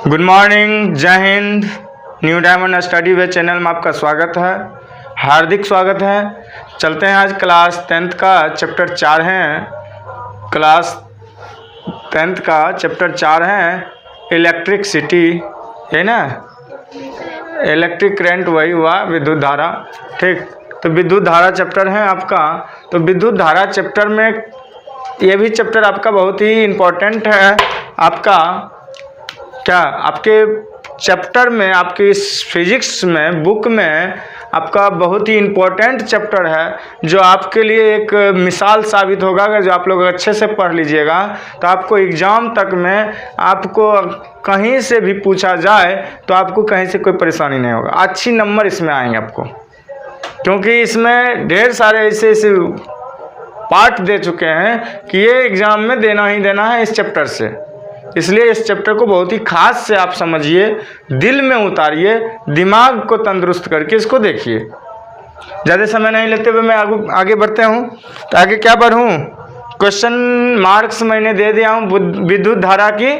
Good morning, जय Hind. New diamond study वे channel में आपका स्वागत है, हार्दिक स्वागत है। चलते हैं, आज क्लास 10th का चैप्टर 4 है। क्लास 10th का चैप्टर 4 है इलेक्ट्रिसिटी, है ना। इलेक्ट्रिक करंट वही हुआ, विद्युत धारा। ठीक, तो विद्युत धारा चैप्टर है आपका। तो विद्युत धारा चैप्टर में ये भी चैप्टर आपका बहुत ही इम्पोर्टेंट है। आपका क्या आपके चैप्टर में, आपकी इस फिजिक्स में बुक में आपका बहुत ही इम्पोर्टेंट चैप्टर है, जो आपके लिए एक मिसाल साबित होगा। अगर जो आप लोग अच्छे से पढ़ लीजिएगा तो आपको एग्ज़ाम तक में आपको कहीं से भी पूछा जाए तो आपको कहीं से कोई परेशानी नहीं होगा। अच्छी नंबर इसमें आएंगे आपको, क्योंकि इसमें ढेर सारे ऐसे पार्ट दे चुके हैं कि ये एग्ज़ाम में देना ही देना है इस चैप्टर से। इसलिए इस चैप्टर को बहुत ही खास से आप समझिए, दिल में उतारिए, दिमाग को तंदुरुस्त करके इसको देखिए। ज़्यादा समय नहीं लेते हुए मैं आगे बढ़ते हूँ। तो आगे क्या बढ़ूँ, क्वेश्चन मार्क्स मैंने दे दिया हूँ। विद्युत धारा की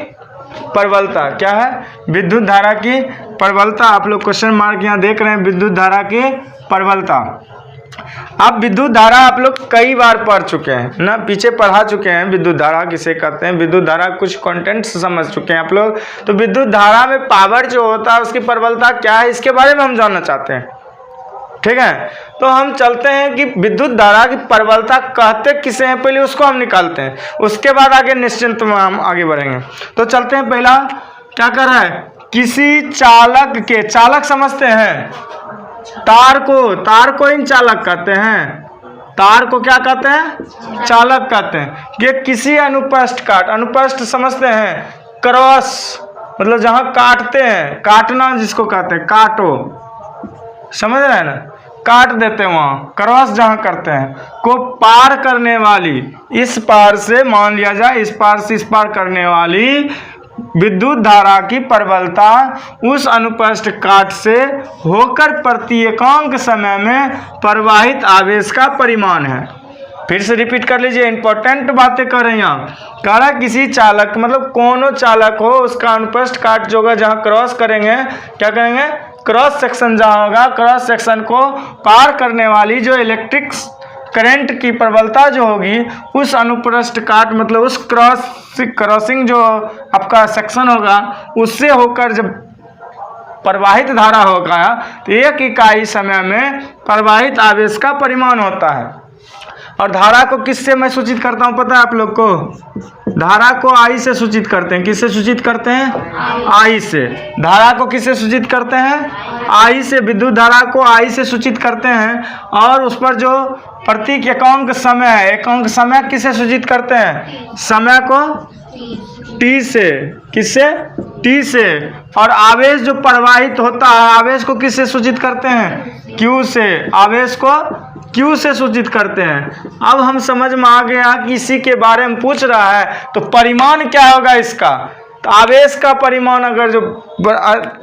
प्रबलता क्या है, विद्युत धारा की प्रबलता। आप लोग क्वेश्चन मार्क यहाँ देख रहे हैं, विद्युत धारा की प्रबलता। अब विद्युत धारा आप लोग कई बार पढ़ चुके हैं ना, पीछे पढ़ा चुके हैं। विद्युत धारा किसे कहते हैं, विद्युत धारा कुछ कंटेंट्स समझ चुके हैं आप लोग। तो विद्युत धारा में पावर जो होता है उसकी प्रबलता क्या है, इसके बारे में हम जानना चाहते हैं। ठीक है, तो हम चलते हैं कि विद्युत धारा की प्रबलता कहते किसे हैं, पहले उसको हम निकालते हैं, उसके बाद आगे निश्चिंत में हम आगे बढ़ेंगे। तो चलते हैं, पहला क्या कर रहा है, किसी चालक के, चालक समझते हैं, तार को इन चालक कहते हैं। तार को क्या कहते हैं, चालक कहते हैं। ये किसी अनुप्रस्थ काट, अनुप्रस्थ समझते हैं, क्रॉस मतलब जहां काटते हैं, काटना जिसको कहते हैं, काटो, समझ रहे हैं ना, काट देते हैं वहां, क्रॉस जहां करते हैं, को पार करने वाली, इस पार से मान लिया जाए, इस पार से इस पार करने वाली विद्युत धारा की प्रबलता उस अनुप्रस्थ काट से होकर प्रति एकांक समय में प्रवाहित आवेश का परिमाण है। फिर से रिपीट कर लीजिए, इंपॉर्टेंट बातें कर रहे हैं यहाँ। कह रहा है किसी चालक, मतलब कोनो चालक हो, उसका अनुप्रस्थ काट जो होगा जहाँ क्रॉस करेंगे, क्या करेंगे, क्रॉस सेक्शन जहाँ होगा, क्रॉस सेक्शन को पार करने वाली जो इलेक्ट्रिक करंट की प्रबलता जो होगी, उस अनुप्रस्थ काट मतलब उस क्रॉसिंग जो आपका सेक्शन होगा, उससे होकर जब प्रवाहित धारा होगा तो 1 इकाई समय में प्रवाहित आवेश का परिमाण होता है। और धारा को किससे मैं सूचित करता हूँ पता है आप लोग को, धारा को आई से सूचित करते हैं। किससे सूचित करते हैं, आई से। धारा को किससे सूचित करते हैं, आई से। विद्युत धारा को आई से सूचित करते हैं। और उस पर जो प्रतीक एकांक समय है, एकांक समय किससे सूचित करते हैं, समय को टी से। किससे, टी से। और आवेश जो प्रवाहित होता है, आवेश को किससे सूचित करते हैं, क्यू से। आवेश को क्यू से सूचित करते हैं। अब हम समझ में आ गया कि इसी के बारे में पूछ रहा है, तो परिमाण क्या होगा इसका। तो आवेश का परिमाण, अगर जो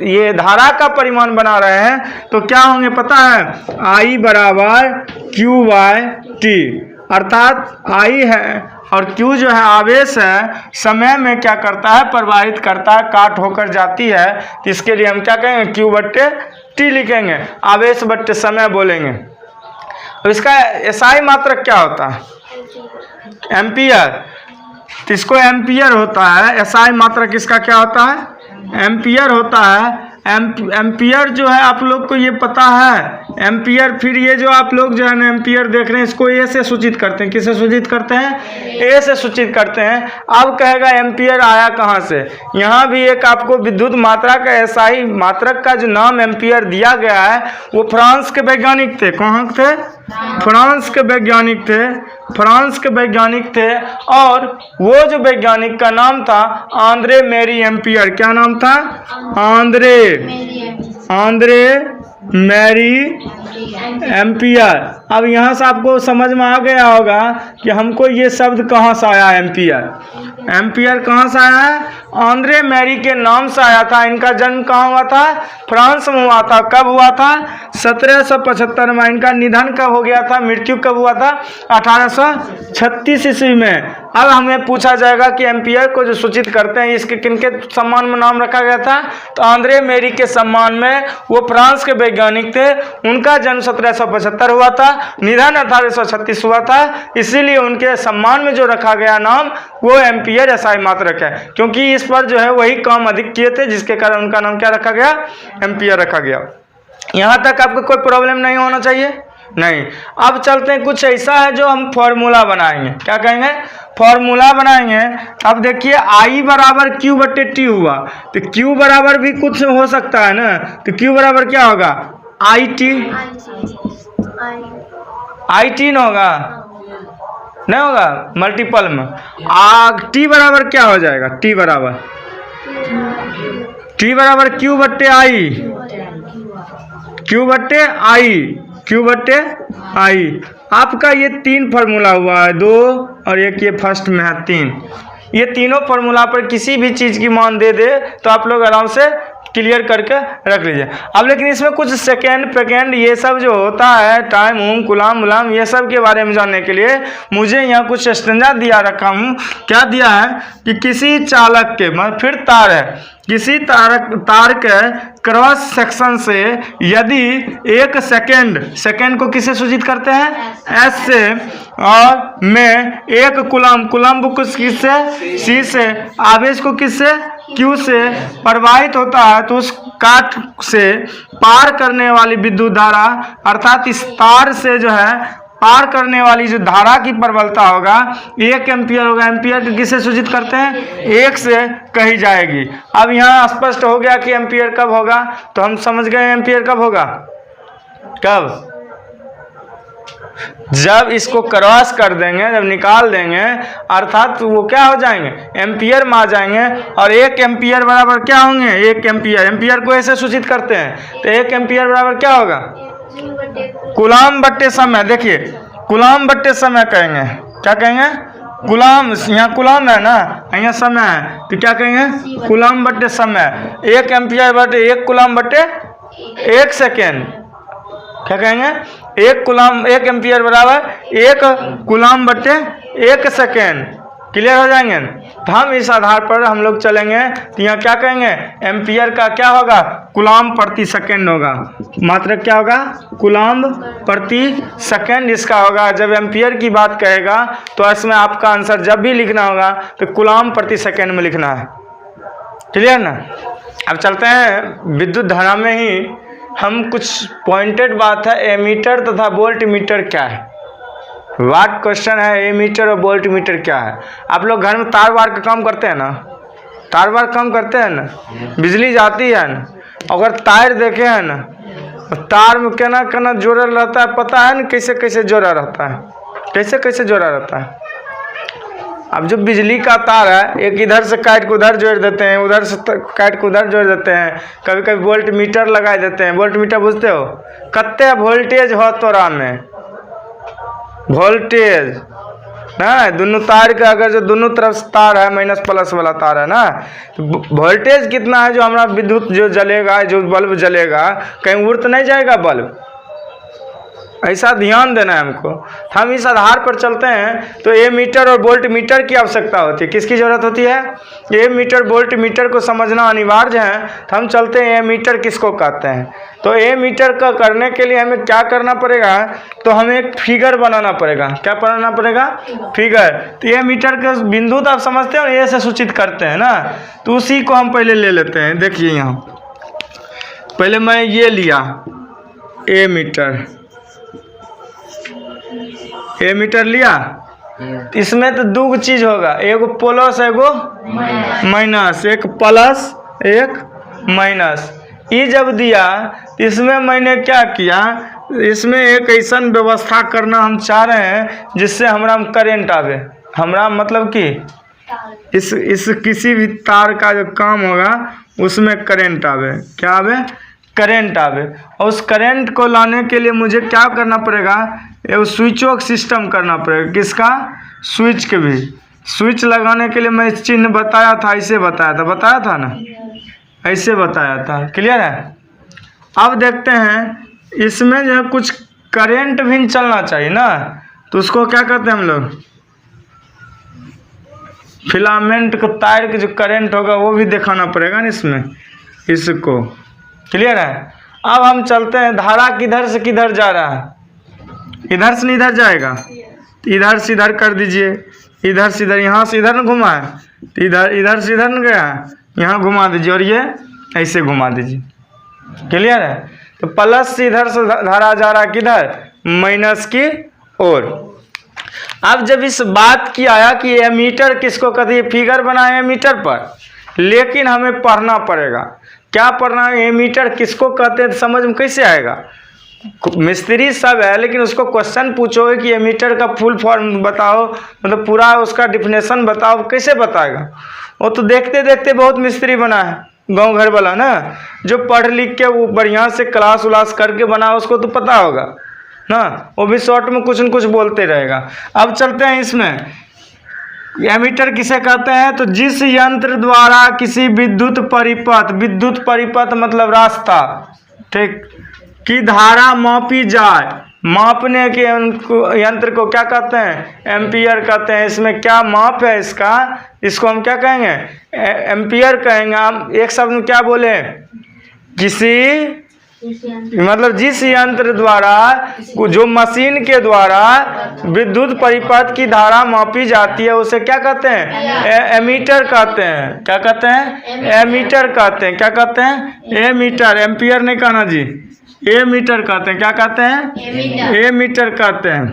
ये धारा का परिमाण बना रहे हैं तो क्या होंगे पता है, आई बराबर क्यू बाय टी। अर्थात आई है और क्यू जो है आवेश है, समय में क्या करता है, प्रवाहित करता है, काट होकर जाती है। तो इसके लिए हम क्या कहेंगे, क्यू बट्टे टी लिखेंगे, आवेश बट्टे समय बोलेंगे। तो इसका एसआई मात्रक क्या होता है, एम्पियर। तो इसको एम्पियर होता है, एसआई मात्रक इसका क्या होता है, एम्पियर होता है। एम्पियर जो है आप लोग को ये पता है, एम्पियर। फिर ये जो आप लोग जो है ना एम्पियर देख रहे हैं, इसको ए से सूचित करते हैं। किससे सूचित करते हैं, ए से सूचित करते हैं। अब कहेगा एम्पियर आया कहाँ से, यहाँ भी एक आपको विद्युत मात्रा का एसआई मात्रक का जो नाम एम्पियर दिया गया है, वो फ्रांस के वैज्ञानिक थे। कहाँ थे, फ्रांस के वैज्ञानिक थे, फ्रांस के वैज्ञानिक थे। और वो जो वैज्ञानिक का नाम था आंद्रे मैरी एम्पियर। क्या नाम था, आंद्रे मैरी एम्पियर। अब यहाँ से आपको समझ में आ गया होगा कि हमको ये शब्द कहाँ से आया, एम्पियर। एम्पियर कहाँ से आया है? आंद्रे मैरी के नाम से आया था। इनका जन्म कहाँ हुआ था? फ्रांस में हुआ था। कब हुआ था? 1775 में। इनका निधन कब हो गया था? मृत्यु कब हुआ था? 1836 ईस्वी में। अब हमें पूछा जाएगा कि एम्पियर को जो सूचित करते हैं इसके किनके सम्मान में नाम रखा गया था? तो आंद्रे मैरी के सम्मान में। वो फ्रांस के वैज्ञानिक थे। उनका जन्म 1775 हुआ था, निधन 1836 हुआ था, इसीलिए उनके सम्मान में जो रखा गया नाम वो एम्पियर एसआई मात्रक है, क्योंकि इस पर जो है वही काम अधिक किए थे, जिसके कारण उनका नाम क्या रखा गया? एम्पियर रखा गया। यहाँ तक आपको कोई प्रॉब्लम नहीं होना चाहिए? नहीं। अब चलते हैं, कुछ ऐसा है जो हम फॉर्मूला बनाएंगे। क्या कहेंगे? फॉर्मूला बनाएंगे। अब देखिए आई बराबर क्यू बट्टे टी हुआ, तो क्यू बराबर भी कुछ हो सकता है ना, तो क्यू बराबर क्या होगा? I T. आई टी ना होगा? नहीं होगा, मल्टीपल में। टी बराबर क्या हो जाएगा? टी बराबर क्यू बट्टे आई, क्यू बट्टे आई, क्यू बट्टे आई। आपका ये 3 फार्मूला हुआ है, 2 और एक ये फर्स्ट में है 3। ये तीनों फार्मूला पर किसी भी चीज़ की मान दे दे तो आप लोग आराम से क्लियर करके रख लीजिए। अब लेकिन इसमें कुछ सेकेंड ये सब जो होता है, टाइम ओम कुलाम उलाम, ये सब के बारे में जानने के लिए मुझे यहाँ कुछ स्टैंडर्ड दिया रखा हूँ। क्या दिया है कि किसी चालक के, मतलब फिर तार है, किसी तार के क्रॉस सेक्शन से यदि 1 सेकेंड को किससे सूचित करते हैं? एस से, और में 1 कुलाम को किससे? सी से, आवेश को किससे? क्यू से प्रवाहित होता है, तो उस काट से पार करने वाली विद्युत धारा, अर्थात इस तार से जो है पार करने वाली जो धारा की प्रबलता होगा 1 एम्पियर होगा। एम्पियर किसे सूचित करते हैं? 1 से कही जाएगी। अब यहाँ स्पष्ट हो गया कि एम्पियर कब होगा, तो हम समझ गए एम्पियर कब होगा। कब? जब इसको क्रॉस कर देंगे, जब निकाल देंगे, अर्थात वो क्या हो जाएंगे? एम्पियर में आ जाएंगे। और 1 एम्पियर बराबर क्या होंगे? 1 एम्पियर को ऐसे सूचित करते हैं, तो 1 एम्पियर बराबर क्या होगा? कुलाम बट्टे समय। देखिए कुलाम बट्टे समय कहेंगे। क्या कहेंगे? कुलाम, यहाँ कुलाम है ना, यहाँ समय है, तो क्या कहेंगे? कुलाम बट्टे समय। 1 एम्पियर बट्टे 1 कुलाम बट्टे 1 सेकेंड। क्या कहेंगे? 1 एम्पियर बराबर 1 कुलाम बट्टे 1 सेकेंड। क्लियर हो जाएंगे? तो हम इस आधार पर हम लोग चलेंगे, तो यहाँ क्या कहेंगे? एम्पियर का क्या होगा? कुलाम प्रति सेकेंड होगा। मात्र क्या होगा? कुलाम प्रति सेकेंड इसका होगा। जब एम्पियर की बात कहेगा तो इसमें आपका आंसर जब भी लिखना होगा तो कुलाम प्रति सेकेंड में लिखना है। क्लियर ना? अब चलते हैं विद्युत धारा में ही हम कुछ पॉइंटेड बात है, एमीटर तथा वोल्ट मीटर क्या है। वाट क्वेश्चन है, एमीटर और वोल्ट मीटर क्या है। आप लोग घर में तार वार का काम करते हैं ना? तार वार काम करते हैं ना? बिजली जाती है ना, अगर तार देखे हैं ना, तार में केना जोड़ा रहता है, पता है ना? कैसे कैसे जोड़ा रहता है, कैसे कैसे जोड़ा रहता है। अब जो बिजली का तार है, एक इधर से काट के उधर जोड़ देते हैं, उधर से काट के उधर जोड़ देते हैं, कभी कभी वोल्ट मीटर लगा देते हैं। वोल्ट मीटर बुझते हो? कत्ते वोल्टेज हो तोरा में, वोल्टेज ना, दोनों तार का अगर जो दोनों तरफ तार है, माइनस प्लस वाला तार है ना, तो वोल्टेज कितना है जो हमारा विद्युत जो जलेगा, जो बल्ब जलेगा, कहीं उड़ तो नहीं जाएगा बल्ब। ऐसा ध्यान देना है हमको। हम इस आधार पर चलते हैं। तो ए मीटर और वोल्ट मीटर की आवश्यकता होती है। किसकी जरूरत होती है? ए मीटर वोल्ट मीटर को समझना अनिवार्य है। तो हम चलते हैं ए मीटर किसको कहते हैं। तो ए मीटर का करने के लिए हमें क्या करना पड़ेगा? तो हमें एक फिगर बनाना पड़ेगा। क्या बनाना पड़ेगा? फिगर। तो ए मीटर का बिंदु तो आप समझते हो, ए से सूचित करते हैं ना, तो उसी को हम पहले ले लेते हैं। देखिए यहाँ पहले मैं ये लिया ए मीटर, ए मीटर लिया। इसमें तो 2 चीज होगा, एगो प्लस एगो माइनस, एक प्लस एक माइनस। ये जब दिया तो इसमें मैंने क्या किया, इसमें एक ऐसा व्यवस्था करना हम चाह रहे हैं जिससे हमारा करेंट आवे। हमारा मतलब कि इस किसी भी तार का जो काम होगा उसमें करेंट आवे। क्या आवे? करंट आवे, और उस करंट को लाने के लिए मुझे क्या करना पड़ेगा, ये स्विचों का सिस्टम करना पड़ेगा। किसका? स्विच के भी। स्विच लगाने के लिए मैं इस चिन्ह बताया था, ऐसे बताया था ना, ऐसे बताया था। क्लियर है? अब देखते हैं इसमें जो है कुछ करंट भी चलना चाहिए ना, तो उसको क्या कहते हैं हम लोग, फिलामेंट को तार के जो करंट होगा वो भी दिखाना पड़ेगा ना इसमें, इसको। क्लियर है? अब हम चलते हैं, धारा किधर से किधर जा रहा है, इधर से इधर जाएगा, इधर से इधर कर दीजिए, इधर से इधर, यहाँ से इधर न घुमा है, तो इधर से इधर न गया, यहाँ घुमा दीजिए, और ये ऐसे घुमा दीजिए। क्लियर है? तो प्लस से इधर से धारा जा रहा है किधर, माइनस की ओर। अब जब इस बात की आया कि एमीटर किसको कहते हैं, फिगर बनाए एमीटर पर, लेकिन हमें पढ़ना पड़ेगा। क्या पढ़ना है, एमीटर किसको कहते हैं, समझ में कैसे आएगा? मिस्त्री सब है, लेकिन उसको क्वेश्चन पूछोगे कि एमीटर का फुल फॉर्म बताओ, मतलब पूरा उसका डिफिनेशन बताओ, कैसे बताएगा? वो तो देखते देखते बहुत मिस्त्री बना है गांव घर वाला ना, जो पढ़ लिख के वो बढ़िया से क्लास उलास करके बना, उसको तो पता होगा ना, वो भी शॉर्ट में कुछ न कुछ बोलते रहेगा। अब चलते हैं इसमें, एमीटर किसे कहते हैं, तो जिस यंत्र द्वारा किसी विद्युत परिपथ मतलब रास्ता, ठीक, की धारा मापी जाए, मापने के यंत्र को क्या कहते हैं, एम्पियर कहते हैं। इसमें क्या माप है इसका, इसको हम क्या कहेंगे, एम्पियर कहेंगे। हम एक शब्द में क्या बोले, किसी मतलब जिस यंत्र द्वारा, जो मशीन के द्वारा विद्युत परिपथ की धारा मापी जाती है, उसे क्या कहते हैं, एमीटर कहते हैं। क्या कहते हैं, एमीटर कहते हैं। क्या कहते हैं, एमीटर, एम्पियर नहीं कहना जी, एमीटर कहते हैं। क्या कहते हैं, एमीटर कहते हैं।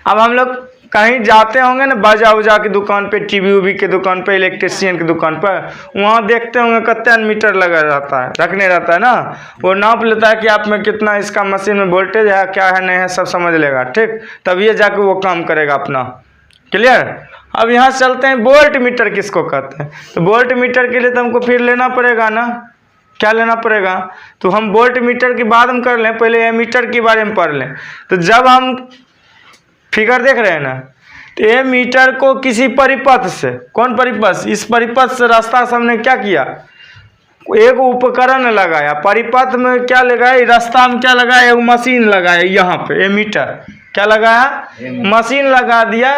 अब हम लोग कहीं जाते होंगे ना, बाजा उजा की दुकान पे, टीवी उवी की दुकान पे, इलेक्ट्रिशियन की दुकान पर, वहाँ देखते होंगे कितना मीटर लगा रहता है, रखने रहता है ना, वो नाप लेता है कि आप में कितना इसका मशीन में वोल्टेज है, क्या है नहीं है, सब समझ लेगा, ठीक, तब ये जाके वो काम करेगा अपना। क्लियर? अब यहाँ चलते हैं, वोल्ट मीटर किसको कहते हैं, तो वोल्ट मीटर के लिए तो हमको फिर लेना पड़ेगा ना, क्या लेना पड़ेगा, तो हम वोल्ट मीटर की बात हम कर लें, पहले एमीटर के बारे में पढ़ लें। तो जब हम फिगर देख रहे हैं ना, तो एमीटर को किसी परिपथ से, कौन परिपथ, इस परिपथ से रास्ता से हमने क्या किया, एक उपकरण लगाया, परिपथ में क्या लगाया, रास्ता में क्या लगाया, एक मशीन लगाया, यहाँ पे एमीटर क्या लगाया, मशीन लगा दिया।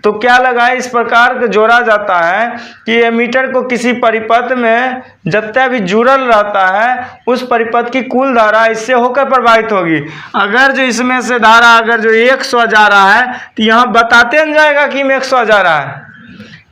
तो क्या लगाया, इस प्रकार का जोड़ा जाता है कि एमीटर को किसी परिपथ में जितना भी जुड़ल रहता है, उस परिपथ की कुल धारा इससे होकर प्रभावित होगी। अगर जो इसमें से धारा अगर जो 100 जा रहा है, तो यहाँ बताते न जाएगा कि 100 जा रहा है,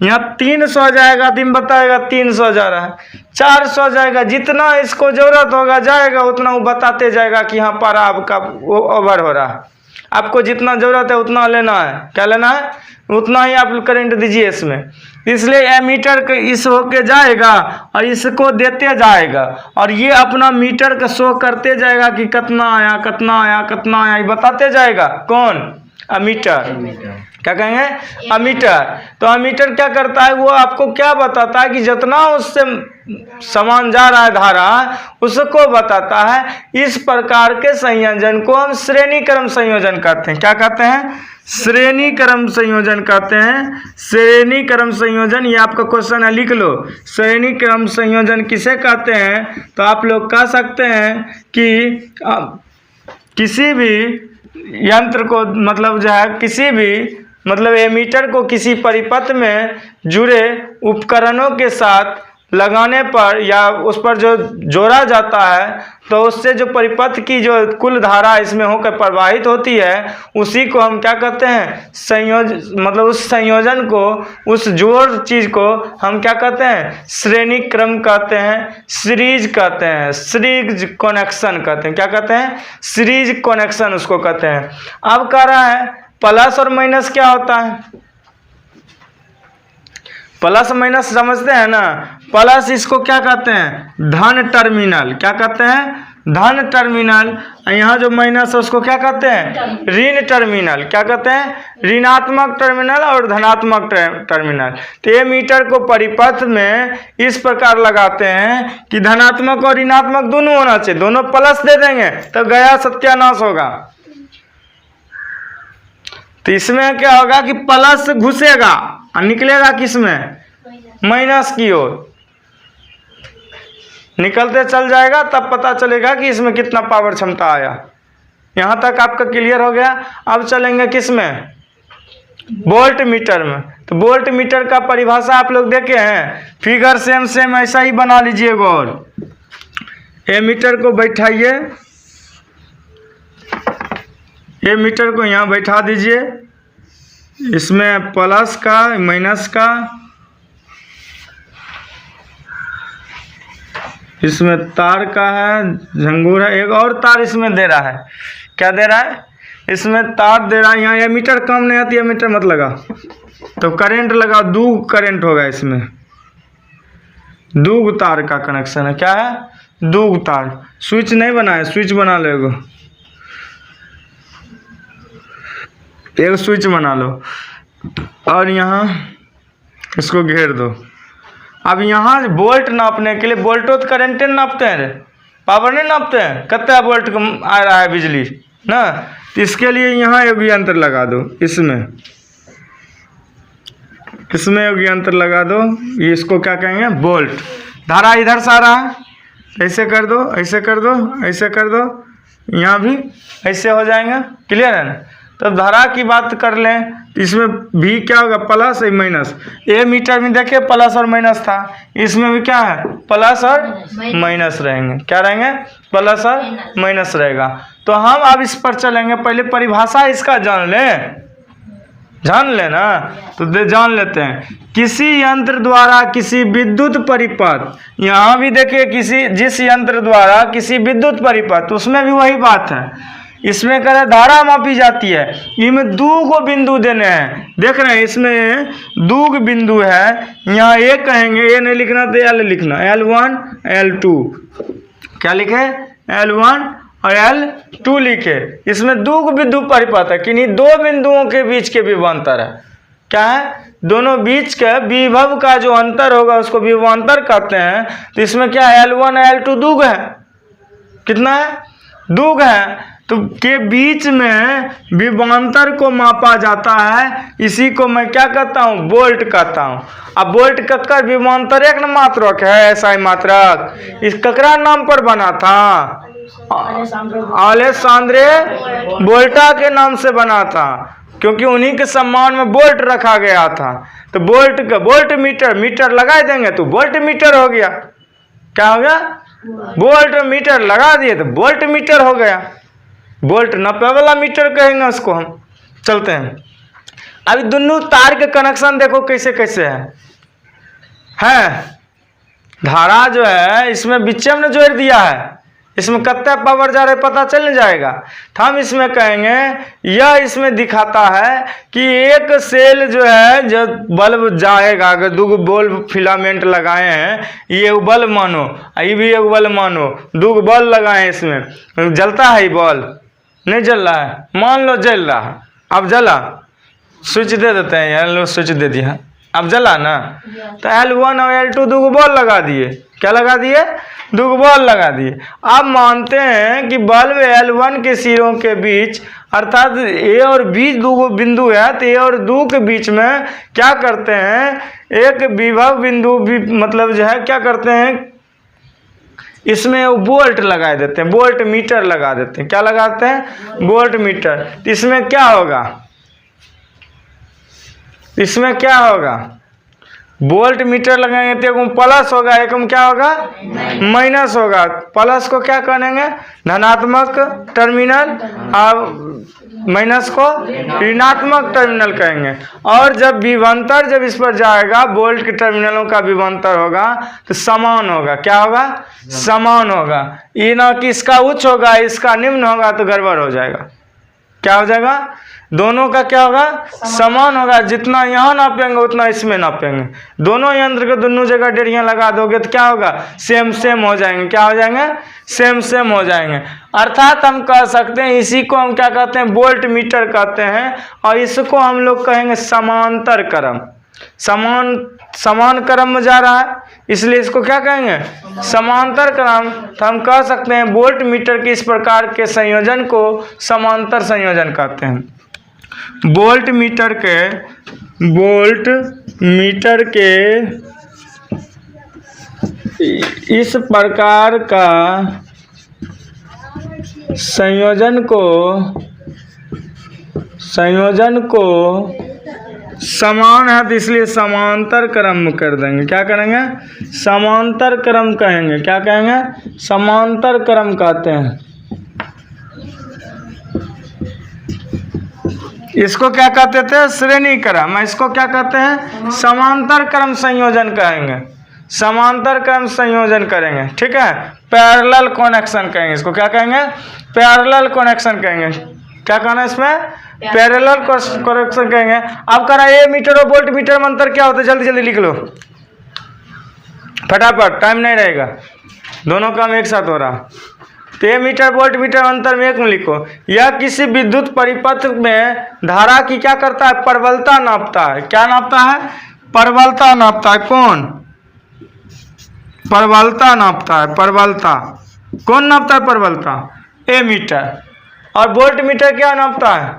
यहाँ 300 जाएगा, दिन बताएगा 300 जा रहा है, 400 जाएगा, जितना इसको जरूरत होगा जाएगा, उतना वो बताते जाएगा कि यहाँ पर आपका वो ओवर हो रहा है, आपको जितना ज़रूरत है उतना लेना है। क्या लेना है, उतना ही आप करंट दीजिए इसमें। इसलिए एमीटर के इस होके जाएगा और इसको देते जाएगा, और ये अपना मीटर का शो करते जाएगा कि कितना आया कितना आया कितना आया, ये बताते जाएगा। कौन, अमीटर। क्या कहेंगे, अमीटर। तो अमीटर क्या करता है, वो आपको क्या बताता है कि जितना उससे सामान जा रहा है धारा, उसको बताता है। इस प्रकार के संयोजन को हम श्रेणी क्रम संयोजन कहते हैं। क्या कहते हैं, श्रेणी क्रम संयोजन कहते हैं। श्रेणी क्रम संयोजन, ये आपका क्वेश्चन है, लिख लो। श्रेणी क्रम संयोजन किसे कहते हैं, तो आप लोग कह सकते हैं कि किसी भी यंत्र को, मतलब जो है किसी भी, मतलब एमीटर को किसी परिपथ में जुड़े उपकरणों के साथ लगाने पर या उस पर जो जोड़ा जाता है, तो उससे जो परिपथ की जो कुल धारा इसमें होकर प्रवाहित होती है, उसी को हम क्या कहते हैं, मतलब उस संयोजन को, उस जोड़ चीज को हम क्या कहते हैं, श्रेणी क्रम कहते हैं, सीरीज कहते हैं, सीरीज कनेक्शन कहते हैं। क्या कहते हैं, सीरीज कनेक्शन उसको कहते हैं। अब कह रहा है प्लस और माइनस क्या होता है, प्लस माइनस समझते हैं ना। प्लस इसको क्या कहते हैं, धन टर्मिनल। क्या कहते हैं, धन टर्मिनल, यहाँ जो माइनस है उसको क्या कहते हैं? ऋण टर्मिनल। क्या कहते हैं? ऋणात्मक टर्मिनल और धनात्मक टर्मिनल। तो ये मीटर को परिपथ में इस प्रकार लगाते हैं कि धनात्मक और ऋणात्मक दोनों होना चाहिए, दोनों प्लस दे देंगे तो गया सत्यानाश होगा। तो इसमें क्या होगा कि प्लस घुसेगा और निकलेगा किसमें? माइनस की ओर निकलते चल जाएगा, तब पता चलेगा कि इसमें कितना पावर क्षमता आया। यहाँ तक आपका क्लियर हो गया। अब चलेंगे किसमें? वोल्ट मीटर में। तो वोल्ट मीटर का परिभाषा आप लोग देखे हैं, फिगर सेम ऐसा ही बना लीजिएगा। और ये मीटर को बैठाइए, ये मीटर को यहाँ बैठा दीजिए, इसमें प्लस का माइनस का, इसमें तार का है, झंगूर है, एक और तार इसमें दे रहा है। क्या दे रहा है? इसमें तार दे रहा है। यहाँ ये मीटर कम नहीं आती है, मीटर मत लगा, तो करंट लगा, दो करंट होगा इसमें। दो तार का कनेक्शन है। क्या है? दो तार। स्विच नहीं बना है, स्विच बना लो, एक स्विच बना लो और यहाँ इसको घेर दो। अब यहाँ वोल्ट नापने के लिए, वोल्टो तो करंट नापते हैं रे, पावर नहीं नापते हैं, कितना वोल्ट आ रहा है बिजली ना। तो इसके लिए यहाँ एक यंत्र लगा दो, इसमें एक यंत्र लगा दो। ये इसको क्या कहेंगे? वोल्ट। धारा इधर से आ रहा है, ऐसे कर दो, ऐसे कर दो, ऐसे कर दो, यहाँ भी ऐसे हो जाएंगे। क्लियर है ना? तब धारा की बात कर लें, इसमें भी क्या होगा? प्लस और माइनस। ए मीटर में देखिए प्लस और माइनस था, इसमें भी क्या है? प्लस और माइनस रहेंगे। क्या रहेंगे? प्लस और माइनस रहेगा। तो हम अब इस पर चलेंगे, पहले परिभाषा इसका जान लेना। तो जान लेते हैं। किसी यंत्र द्वारा किसी विद्युत परिपथ, यहाँ भी देखिए जिस यंत्र द्वारा किसी विद्युत परिपथ, उसमें भी वही बात है। इसमें कह रहे धारा मापी जाती है, इनमें दो गो बिंदु देने हैं। देख रहे हैं इसमें दो गो बिंदु है। यहाँ ए कहेंगे, ए नहीं लिखना तो एल लिखना, L1 L2। क्या लिखे? L1 और L2 लिखे। इसमें दो गो बिंदु परिपथ है, किन्हीं दो बिंदुओं के बीच के विभवांतर है। क्या है? दोनों बीच के विभव का जो अंतर होगा उसको विभवांतर कहते हैं। तो इसमें क्या है? L1 और L2 दो गो है। कितना है? दो गो है। तो के बीच में विभवांतर को मापा जाता है, इसी को मैं क्या कहता हूँ? वोल्ट कहता हूँ। अब वोल्ट का विभवांतर एक मात्रक है, ऐसा मात्रक। इस ककरा नाम पर बना था? अलेसांद्रे वोल्टा के नाम से बना था, क्योंकि उन्हीं के सम्मान में वोल्ट रखा गया था। तो वोल्ट मीटर लगा देंगे तो वोल्ट मीटर हो गया। क्या हो गया? वोल्ट मीटर लगा दिए तो वोल्ट मीटर हो गया। वोल्ट नापे वाला मीटर कहेंगे उसको हम। चलते हैं। अभी दोनों तार के कनेक्शन देखो कैसे कैसे है। धारा जो है इसमें बीचे में जोड़ दिया है, इसमें कितना पावर जा रहा है पता चल जाएगा। तो हम इसमें कहेंगे, यह इसमें दिखाता है कि एक सेल जो है, जो बल्ब जाएगा, अगर दो बल्ब फिलामेंट लगाए हैं, ये बल्ब मानो, ये भी एक बल्ब मानो, दो बल्ब लगाए हैं, इसमें जलता है ये बल्ब? नहीं जल रहा है। मान लो जल रहा है, अब जला, स्विच दे देते हैं, यार लो स्विच दे दिया, अब जला ना। तो L1 और L2 दो बॉल लगा दिए। क्या लगा दिए? दो बॉल लगा दिए। अब मानते हैं कि बल्ब L1 के सिरों के बीच, अर्थात ए और बी दो बिंदु है, तो ए और दो के बीच में क्या करते हैं? एक विभव बिंदु भी, मतलब जो है क्या करते हैं, इसमें वोल्ट लगा देते हैं, वोल्ट मीटर लगा देते हैं। क्या लगाते हैं? Volt meter. तो इसमें क्या होगा? इसमें क्या होगा? वोल्ट मीटर लगाएंगे तो एक में प्लस होगा, एक में क्या होगा? माइनस होगा। प्लस को क्या कहेंगे? धनात्मक टर्मिनल, और माइनस को ऋणात्मक टर्मिनल कहेंगे। और जब विभवांतर जब इस पर जाएगा, वोल्ट के टर्मिनलों का विभवांतर होगा तो समान होगा। क्या होगा? समान होगा। ये ना कि इसका उच्च होगा इसका निम्न होगा तो गड़बड़ हो जाएगा। क्या हो जाएगा? दोनों का क्या होगा, समान होगा। जितना यहाँ नापेंगे उतना इसमें नापेंगे। दोनों यंत्र के दोनों जगह डेढ़ियाँ लगा दोगे तो क्या होगा, सेम सेम हो जाएंगे। क्या हो जाएंगे, सेम सेम हो जाएंगे। अर्थात हम कह सकते हैं इसी को हम क्या कहते हैं, वोल्ट मीटर कहते हैं। और इसको हम लोग कहेंगे समांतर क्रम। समान क्रम में जा रहा है, इसलिए इसको क्या कहेंगे, समांतर क्रम। तो हम कह सकते हैं वोल्ट मीटर के इस प्रकार के संयोजन को समांतर संयोजन कहते हैं। वोल्ट मीटर के इस प्रकार का संयोजन को समान है तो इसलिए समांतर क्रम कर देंगे। क्या करेंगे, समांतर क्रम कहेंगे। क्या कहेंगे, समांतर क्रम कहते हैं। इसको क्या कहते थे, श्रेणी क्रम। इसको क्या कहते हैं, समांतर क्रम संयोजन कहेंगे। समांतर क्रम संयोजन करेंगे, ठीक है। पैरेलल कनेक्शन कहेंगे इसको। क्या कहेंगे, पैरेलल कनेक्शन कहेंगे। क्या कहना है इसमें, पैरेलल कनेक्शन कहेंगे। अब कह रहा है ए मीटर और वोल्ट मीटर में अंतर क्या होता है, जल्दी जल्दी लिख लो फटाफट, टाइम नहीं रहेगा, दोनों काम एक साथ हो रहा। तो ए मीटर वोल्ट मीटर अंतर में एक में लिखो। यह किसी विद्युत परिपथ में धारा की क्या करता है, प्रबलता नापता है। क्या नापता है, प्रबलता नापता है। कौन, प्रबलता नापता है। प्रबलता कौन नापता है, प्रबलता ए मीटर। और वोल्ट मीटर क्या नापता है,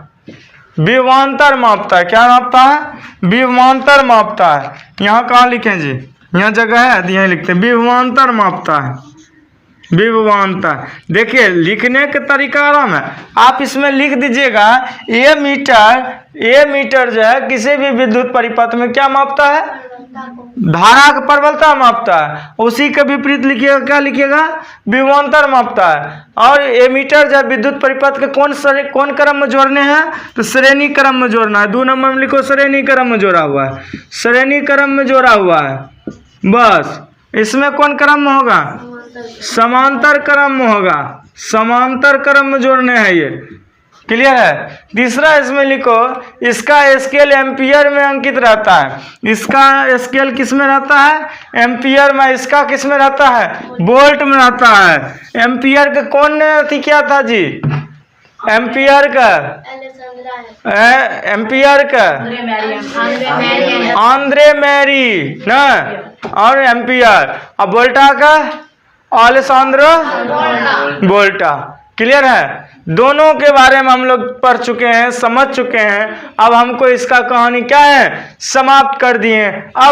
विभवांतर मापता है। क्या मापता है, विभवांतर मापता है। यहाँ कहाँ लिखें जी, यहाँ जगह है, यहाँ लिखते हैं विभवांतर मापता है। विभवांतर, देखिए लिखने का तरीका आराम है। आप इसमें लिख दीजिएगा ए मीटर जो है किसी भी विद्युत परिपथ में क्या मापता है, धारा का प्रबलता मापता है। उसी के विपरीत लिखिएगा, क्या लिखिएगा, विभवांतर मापता है। और एमीटर जो विद्युत परिपथ के कौन क्रम में जोड़ने हैं, तो श्रेणी क्रम में जोड़ना है। 2 नंबर में लिखो श्रेणी क्रम में जोड़ा हुआ है। श्रेणी क्रम में जोड़ा हुआ है बस। इसमें कौन क्रम में होगा, समांतर क्रम में होगा। समांतर क्रम में जोड़ने हैं ये, क्लियर है। तीसरा इसमें लिखो, इसका स्केल एम्पियर में अंकित रहता है। इसका स्केल किस में रहता है, एम्पियर में। इसका किस में रहता है, वोल्ट में रहता है। एम्पियर का कौन ने अथी किया था जी, एम्पियर का आंद्रे मैरी ना, और एम्पियर। अब वोल्टा का अलेसांद्रो वोल्टा। क्लियर है। दोनों के बारे में हम लोग पढ़ चुके हैं, समझ चुके हैं। अब हमको इसका कहानी क्या है, समाप्त कर दिए। अब